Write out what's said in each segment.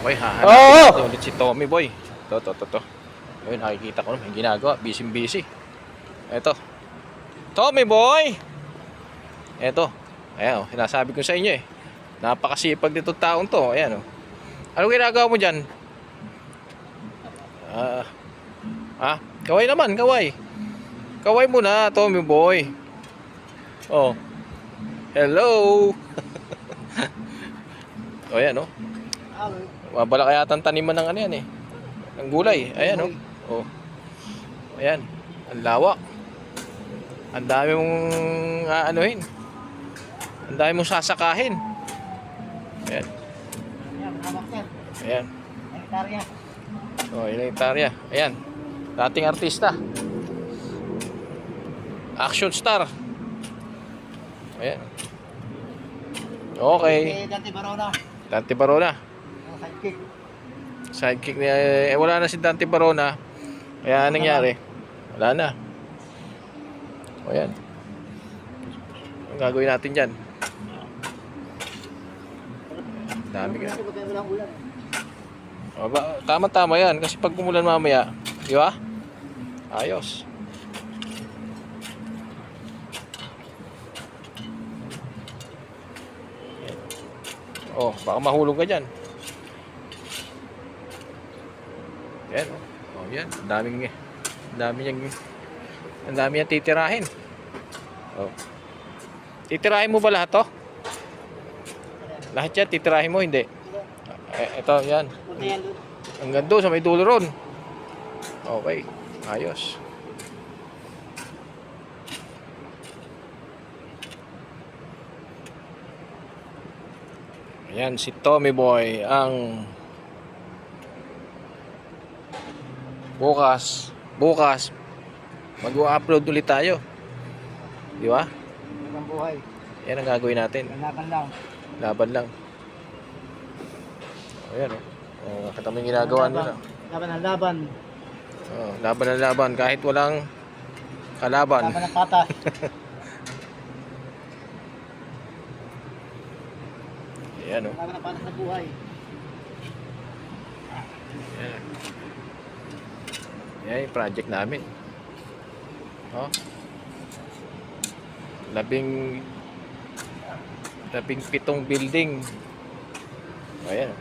Okay, hahanapin natin ulit si Tommy Boy. To. Ayun, nakikita ko may ginagawa. Busy. Eto. Tommy Boy! Eto. Ayan, sinasabi ko sa inyo eh. Napakasipag nitong taong to. Ayan, oh. Ano ginagawa mo dyan? Kaway naman, kaway. Kaway muna, Tommy Boy. Oh. Hello. O, ayan, oh. Mabala kaya ang taniman ng ano yan eh. Ng gulay. Ayan, oh. Oh. Ayan. Ang lawak. Ang dami mong aanuhin. Ang dami mong sasakahin. Ayan. Ayan. Oh, ilang hektarya. Ayan. Dating artista. Action star. Ayan. Okay. Dante Barona. Sidekick niya. Wala na si Dante Barona. Kaya anong nangyari? Wala na. O yan. Ang gagawin natin dyan? Dami ka. O, tama-tama yan. Kasi pag umulan mamaya, di ba? Ayos. Oh, baka mahulog ka dyan. Yan. Oh, yan. Ang dami niyang titirahin. Oh. Titirahin mo ba lahat to? Lahat yan, titirahin mo, hindi? Ito, yan. Hanggang doon, sa may dulo ron. Okay. Ayos. Ayan, si Tommy Boy ang bukas mag-upload ulit tayo. Di ba? Ang buhay. Yan ang gagawin natin. Laban lang. Ayan, oh. Nakita mo yung ginagawa nila. Laban. Oh, laban kahit walang kalaban. Laban ng patas. Ayan, oh. Laban ng patas sa buhay. Ayan. Yan yung project namin. Oh. 17 building. Ayan.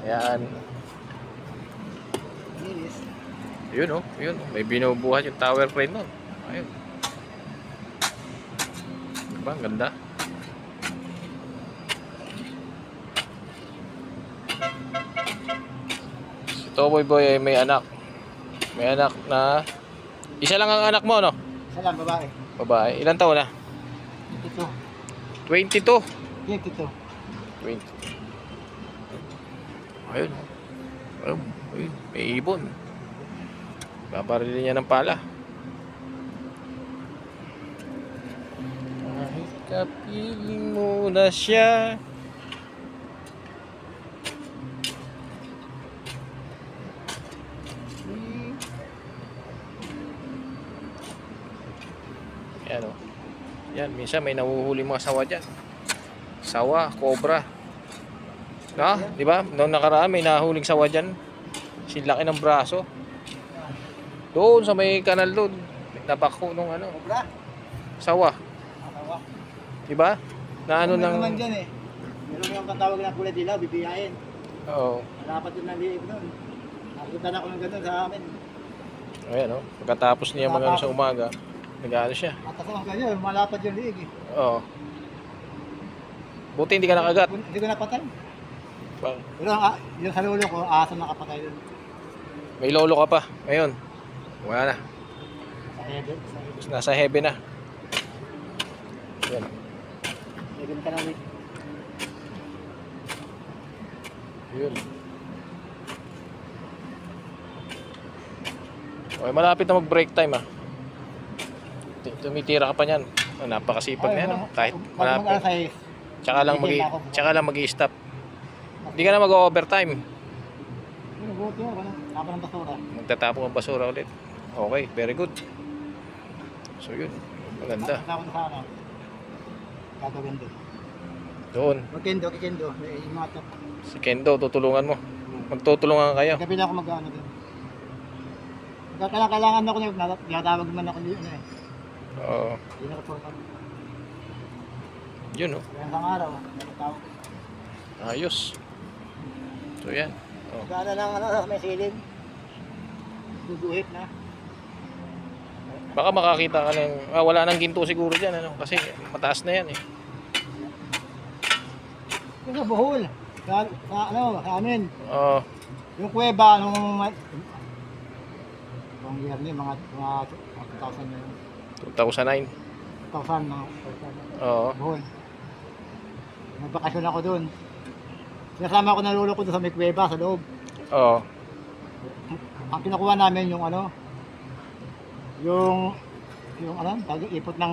Ayan. Yun, oh. Yun. May binubuhat yung tower crane nun. Ayun. Diba? Ang ganda. Si Tommy Boy ay may anak. May anak na... Isa lang ang anak mo, no? Isa lang, babae. Babae. Ilan taon na? 22. 22. 22. 20. Ayun. Ayun. May ibon. Babarilin niya ng pala. Kahit kapiling mo na siya. Yan, o. Yan, minsan may nahuhuli mga sawa dyan. Sawa, cobra. No? Di ba? Noong nakaraan may nahuling sawa dyan. Silaki ng braso. Doon sa may kanal doon. Napako nung ano. Cobra. Sawa. Di ba? Na ano Meron ng... naman dyan eh. Meron yung katawag na kulay dilaw, bibiyain. Oo. Malapat yun ng liig nun. Nakita na ko ng gano'n sa amin. Ayan, o. Pagkatapos niya mga sa umaga, nag-ano siya. Matas ang ganyan, malapad yung liig eh. Oo. Buti hindi ka nakagat. Hindi ko napatay. Bang. Pero yung sa lulo ko, aso nakapatay dun. May lolo ka pa. Ngayon. Wala na. Sa heaven. Nasa heaven na. Ayan. Heaven ka na ulit. Yun. Okay, malapit na mag-break time ah. Tumitira ka pa niyan. Napakasipag na yan. Kahit malapit. Tsaka lang mag-i-stop. Hindi ka na mag-overtime. Buti ako, tapon ng basura. Magtatapon ng basura ulit. Okay, very good. So yun, maganda. Punta ako sa ano. Gagawin doon. Doon, Kikendo. Yung mga tap. si Kendo, tutulungan mo. Magtutulungan kayo. Gabi na ako mag-ano doon. Kailangan ako na tinatawag man ako yun eh. Oo, Hindi na report ako. yun oh. Kaya isang araw, nakatawag. Ayos. So yan. Oh. Gana lang ano, may silid. Guguhit na. Baka makakita ka ng, wala nang ginto siguro dyan, ano? Kasi mataas na yan eh. Yung sa Bohol. Sa amin. Oo. Yung kuweba, nung year niya, mga 2,000 na yun. 2009. 2,000 na. Oo. Bohol. Nagbakasyon ako doon. Sinasama ko na lolo ko doon sa may kuweba, sa loob. Oo. Ang kinukuha namin yung ano, yung ipot ng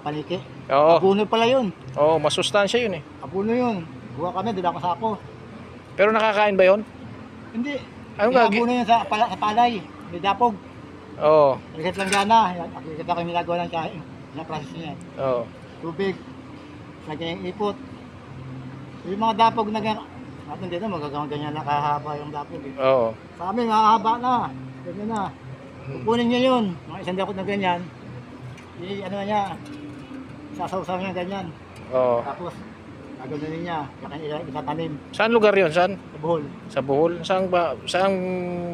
paniki. Oo. Abuno pala yun. Oo, masustansya yun eh. Abuno yun. Buha kami, dila ko sako. Pero nakakain ba yun? Hindi. Anong Yung gagi? abuno yun sa palay. May dapog. Oo. Reset lang gana. Nakikita ko yung nilagawa ng kain. Yung process niya. Oo. Tubig. Lagyan yung ipot. Yung mga dapog na gano'n. Natin dito magagawang ganyan na kahaba yung dapog eh. Oo. Sa amin, mahaba na. Ganyan na. Kukunin niya yun. Mga isang dakot na ganyan. Ano na niya. Sasaw-saw niya ganyan. Oo. Tapos, gagawin niya. Kaya itatanim. Saan lugar yun? Saan? Sa Bohol. Sa Bohol? Saang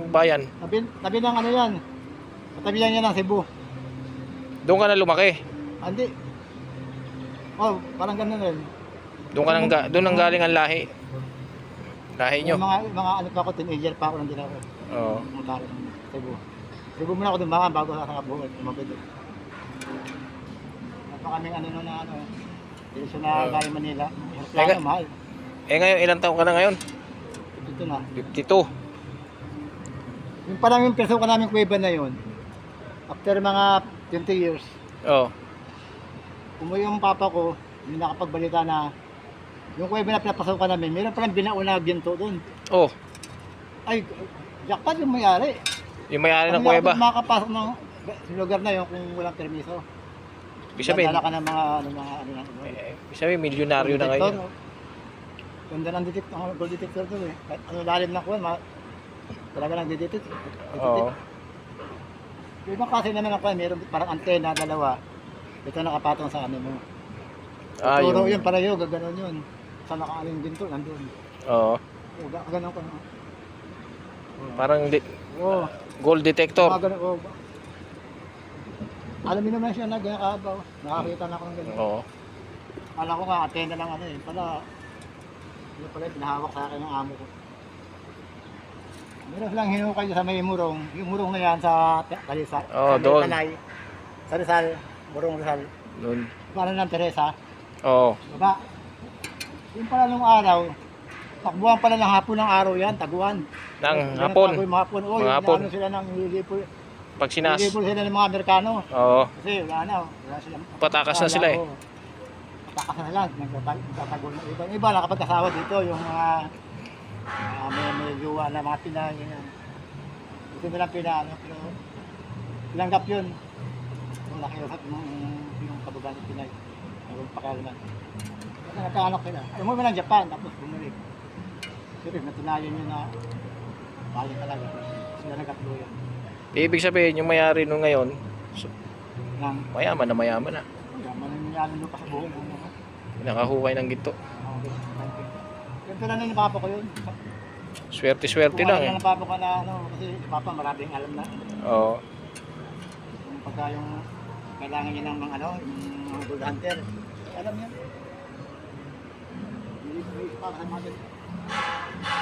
bayan? Tabi ng ano yan. Tabi lang yan ng Cebu. Doon ka na lumaki? Hindi. Oh, parang ganun rin. Doon nang galing ang lahi? Lahi nyo? Yung mga ano pa ako, teenager pa ako nandun ako. Oo. Pumunta ako ng Cebu. Cebu muna ako dun baka bago sa Bohol. Tumabid. Napakaming ano na ano. Diretso na galing Manila. Plano, mahal. Eh ngayon, ilang taon ka na ngayon? Ito na. 52. Yung parang yung peso ka namin kuweba na yun. After mga 20 years, Oo. umuwi yung papa ko, yung nakapagbalita na yung kuweba na pinapasokan namin, meron palang binauna ginto doon. Oh, Ay, jackpot yung mayari. yung may-ari ng Kung kuweba. makakapasok ng lugar na yun kung walang permiso. Ibig sabihin, Dadala ka ng mga ano. ibig sabihin, milyonaryo na ngayon. Ganda ng detector, ang gold detector doon eh. Kahit ano lalim ng kuwan, talaga lang detect. Oo. Yung ibang klase naman ng kuwan, meron parang antena, dalawa. Ito nakapatong sa ano mo. Ah, Turo yung... yun, parayo, gaganon yun. Sa nakaaling ginto, nandun. Oo. Gaganon ko. Parang Oo. gold detector. Mga ganun, oo. Alam mo naman siya na ganyan kahabaw. Nakakita na ako ng ganyan. Oo. Kala ko nga, antena lang ano eh. Ano pala, pinahawak sa akin ng amo ko. Meron silang hinukay sa may murong. Yung murong na yan sa Kalisa. Oo, sa may doon. Tanay. Sa Rizal. Murong Rizal. Doon. Para ng Teresa. Oo. Baba. Yung pala nung araw, takbuhan pala ng hapon ng araw yan, taguan. Nang Yan ang hapon. taguan, mga hapon. Oh, Mga hapon. Ano sila ng higipol. Pag sinas. Higipol sila ng mga Amerikano. Oo. Kasi wala silang. Patakas na sila eh. Oo. Patakas na sila. Nagtatagol ng iba. Iba nakapagkasawa dito, yung mga may jowa na mga Pinay. Yan. Ito nilang Pinay. Pero tinanggap yun. Kung nakiusap yung kababayan ng Pinay. Nagpakalaman. Kasi nagkaanak sila. Umuwi ng Japan, tapos bumalik. Pero natunayan yun na bali talaga. Sila nagkatuluyan. Ibig sabihin, yung may-ari nung ngayon, Nang mayaman na. mananyalan doon pa sa buong buong. Nakahukay ng ginto. Ganito lang yung papa ko yun. Swerte-swerte Kung lang alam eh. ng papa ko na ano, kasi si papa maraming alam na. Oo. Kung pagka yung kailangan niya ng mga ano, yung mga gold hunter. Alam niya. Hindi para sa mga ganito.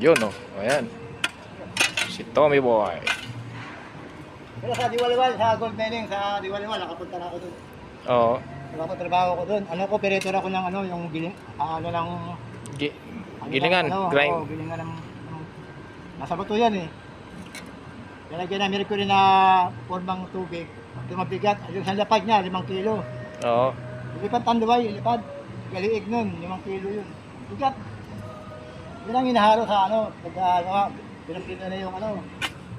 Yun oh. Ayan. Si Tommy Boy. Pero sa Diwaliwal, sa gold mining, sa Diwaliwal, nakapunta na ako doon. Oo. Wala ko trabaho ko doon. Ano ko, operator ako ng ano, yung giling, ano lang, Gilingan. ano, Grind. Oo, gilingan ng nasa bato yan eh. Lalagyan na mercury na formang tubig. Ito mabigat. Yung sa lapad niya, 5 kilo. Oo. Ilipad tanduay, ilipad. Galiig nun, 5 kilo yun. Bigat. Yun ang hinaharo sa ano, pag pinapino na yung ano.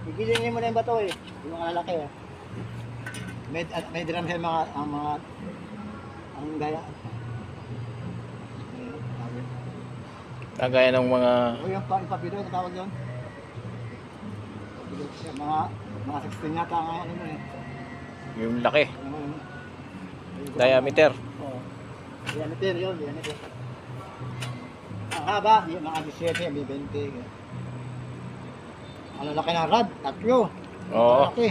Gigilingin mo na yung bato eh. Yung malalaki eh. May drum sa ang gaya. Kagaya ng mga O yung ipapilo, ang tawag yun. Mga 16 yata ang ano yun eh. yung laki, Yung- diameter. Oo. Diameter yun, diameter. Ang haba, yung mga 17, may 20. Ang laki ng rod, 3. Oo. Ang laki.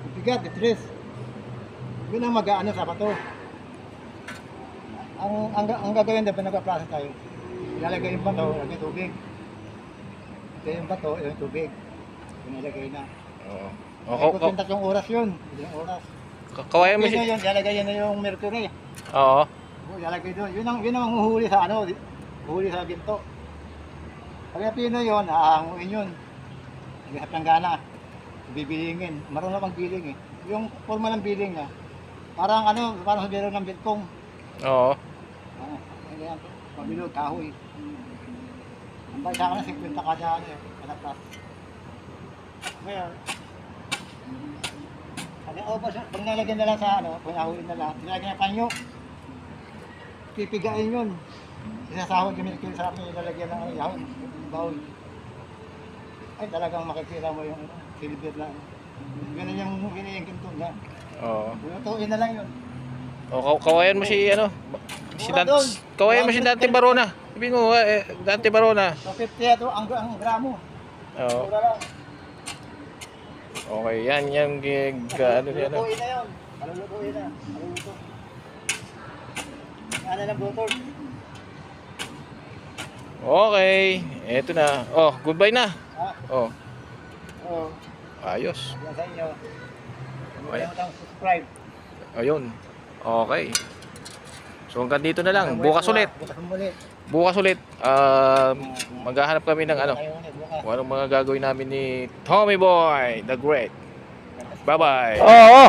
Ang bigat, 3. Yun ang mag-ano sa bato. Ang gagawin din, nagpa-process tayo. Ilalagay yung bato, lagay tubig. Ito yung bato, yung tubig. Inalagay na. Oo. Ay, kung 3 oras yun. 3 oras. Kawayan mo Yun si... yun, lalagay yun na yung mercury. Oo. Oo, lalagay doon. Yun ang huhuli sa ano, huhuli sa ginto. Pag napino yun, hahanguin yun. Hanggang sa planggana. Bibilingin. Marunong magbiling eh. Yung forma ng biling niya, parang ano, parang sa biro ng bilkong. Oo. Ganyan, pabilog, kahoy. Ang baysa ka na 50 kada ano eh, kada plus. Ngayon, pag nalagyan na lang sa ano, pag nahuli na lang, nilagyan ng panyo, pipigain yun. Isasahod yung milk sa akin, ilalagyan ng ano, yahon, baon. Ay talagang makikita mo yung silver na. Ganun yung hinihingin to na. Oo. Lutuin na lang yun. O, kawayan mo si ano, si Mura Dante, doon. kawayan mo si Dante Barona. Sabihin mo, Dante Barona. So 50 ito, ang gramo. Oo. Mura lang. Okay, yan yung ano niya, ano. Lutuin na yun. Malulutuin na. Maluluto. Ano na butol? Okay, eto na. Oh, goodbye na. Ha? Oh, Oo. ayos. Yan sa inyo. Ay. Huwag subscribe. Ayun. Okay. So hanggang dito na lang. Bukas ulit. Bukas ulit. Bukas ulit. Maghahanap kami ng ano. Tayo ulit, bukas. Kung anong mga gagawin namin ni Tommy Boy the Great. Bye-bye. Oo.